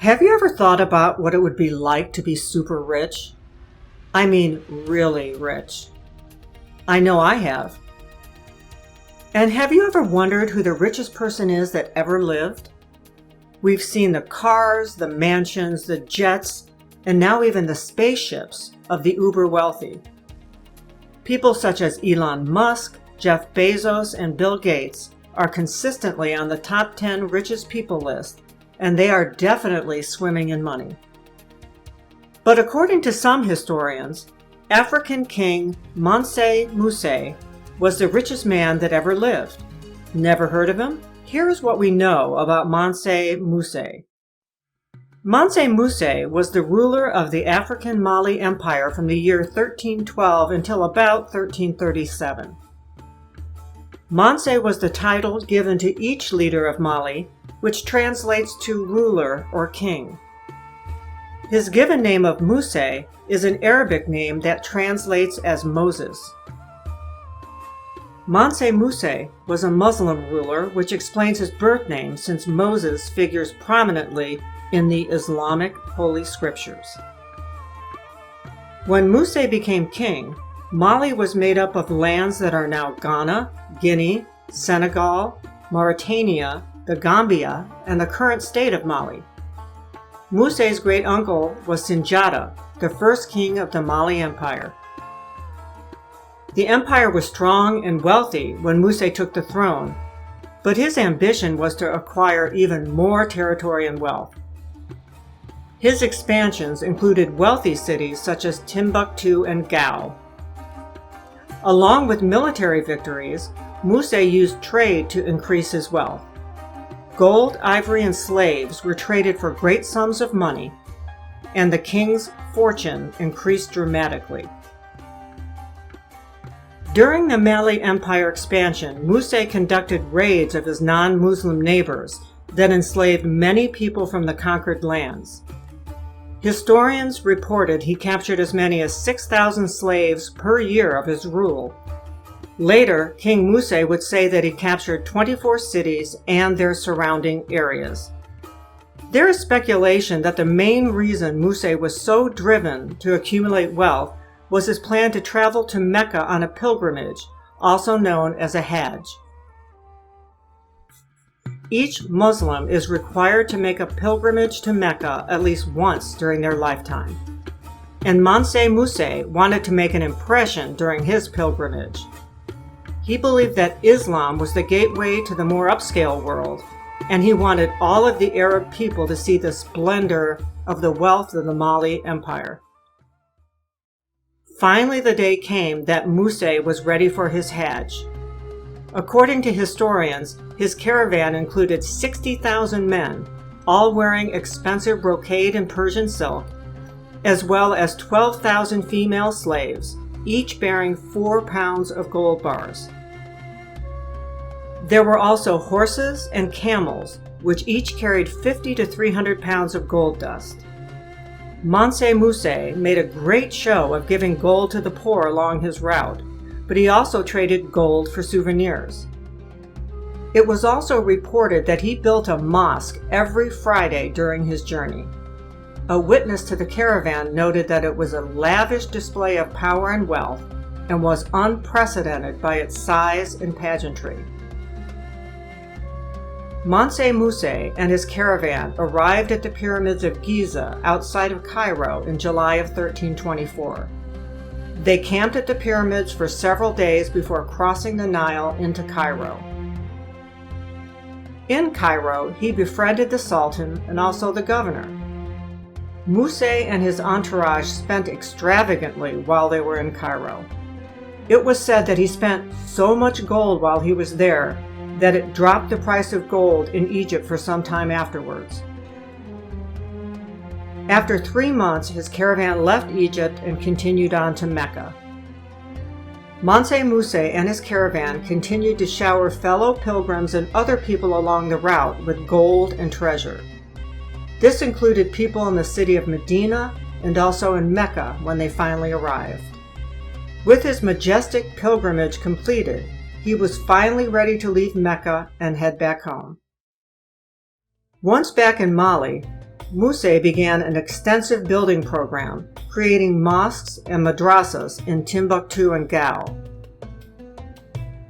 Have you ever thought about what it would be like to be super rich? I mean, really rich. I know I have. And have you ever wondered who the richest person is that ever lived? We've seen the cars, the mansions, the jets, and now even the spaceships of the uber wealthy. People such as Elon Musk, Jeff Bezos, and Bill Gates are consistently on the top 10 richest people list, and they are definitely swimming in money. But according to some historians, African king Mansa Musa was the richest man that ever lived. Never heard of him? Here's what we know about Mansa Musa. Mansa Musa was the ruler of the African Mali Empire from the year 1312 until about 1337. Mansa was the title given to each leader of Mali, which translates to ruler or king. His given name of Musa is an Arabic name that translates as Moses. Mansa Musa was a Muslim ruler, which explains his birth name since Moses figures prominently in the Islamic Holy Scriptures. When Musa became king, Mali was made up of lands that are now Ghana, Guinea, Senegal, Mauritania, the Gambia, and the current state of Mali. Musa's great uncle was Sinjata, the first king of the Mali Empire. The empire was strong and wealthy when Musa took the throne, but his ambition was to acquire even more territory and wealth. His expansions included wealthy cities such as Timbuktu and Gao. Along with military victories, Musa used trade to increase his wealth. Gold, ivory, and slaves were traded for great sums of money, and the king's fortune increased dramatically. During the Mali Empire expansion, Musa conducted raids of his non-Muslim neighbors that enslaved many people from the conquered lands. Historians reported he captured as many as 6,000 slaves per year of his rule. Later, King Musa would say that he captured 24 cities and their surrounding areas. There is speculation that the main reason Musa was so driven to accumulate wealth was his plan to travel to Mecca on a pilgrimage, also known as a Hajj. Each Muslim is required to make a pilgrimage to Mecca at least once during their lifetime. And Mansa Musa wanted to make an impression during his pilgrimage. He believed that Islam was the gateway to the more upscale world, and he wanted all of the Arab people to see the splendor of the wealth of the Mali Empire. Finally, the day came that Musa was ready for his Hajj. According to historians, his caravan included 60,000 men, all wearing expensive brocade and Persian silk, as well as 12,000 female slaves, each bearing 4 pounds of gold bars. There were also horses and camels, which each carried 50 to 300 pounds of gold dust. Mansa Musa made a great show of giving gold to the poor along his route, but he also traded gold for souvenirs. It was also reported that he built a mosque every Friday during his journey. A witness to the caravan noted that it was a lavish display of power and wealth and was unprecedented by its size and pageantry. Mansa Musa and his caravan arrived at the pyramids of Giza outside of Cairo in July of 1324. They camped at the pyramids for several days before crossing the Nile into Cairo. In Cairo, he befriended the Sultan and also the governor. Musa and his entourage spent extravagantly while they were in Cairo. It was said that he spent so much gold while he was there that it dropped the price of gold in Egypt for some time afterwards. After 3 months, his caravan left Egypt and continued on to Mecca. Mansa Musa and his caravan continued to shower fellow pilgrims and other people along the route with gold and treasure. This included people in the city of Medina and also in Mecca when they finally arrived. With his majestic pilgrimage completed, he was finally ready to leave Mecca and head back home. Once back in Mali, Musa began an extensive building program, creating mosques and madrasas in Timbuktu and Gao.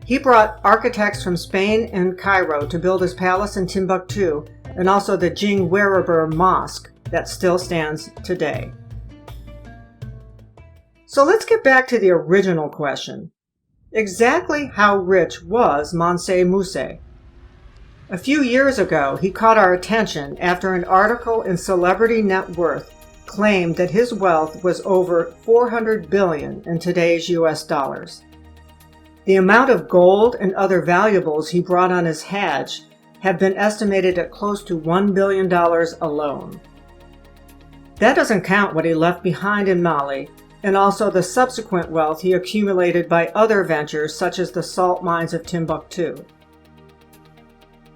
He brought architects from Spain and Cairo to build his palace in Timbuktu and also the Jingwerebur Mosque that still stands today. So let's get back to the original question. Exactly how rich was Mansa Musa? A few years ago, he caught our attention after an article in Celebrity Net Worth claimed that his wealth was over $400 billion in today's US dollars. The amount of gold and other valuables he brought on his Hajj have been estimated at close to $1 billion alone. That doesn't count what he left behind in Mali and also the subsequent wealth he accumulated by other ventures such as the salt mines of Timbuktu.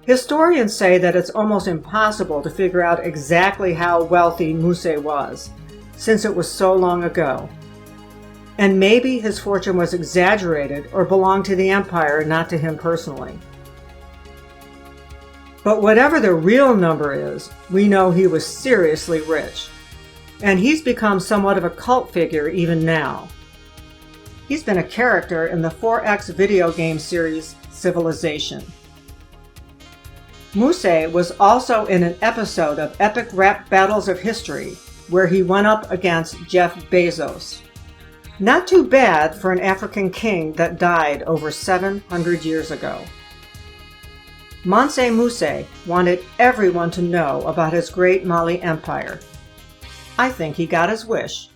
Historians say that it's almost impossible to figure out exactly how wealthy Musa was, since it was so long ago. And maybe his fortune was exaggerated or belonged to the empire, not to him personally. But whatever the real number is, we know he was seriously rich. And he's become somewhat of a cult figure even now. He's been a character in the 4X video game series Civilization. Musa was also in an episode of Epic Rap Battles of History, where he went up against Jeff Bezos. Not too bad for an African king that died over 700 years ago. Mansa Musa wanted everyone to know about his great Mali empire. I think he got his wish.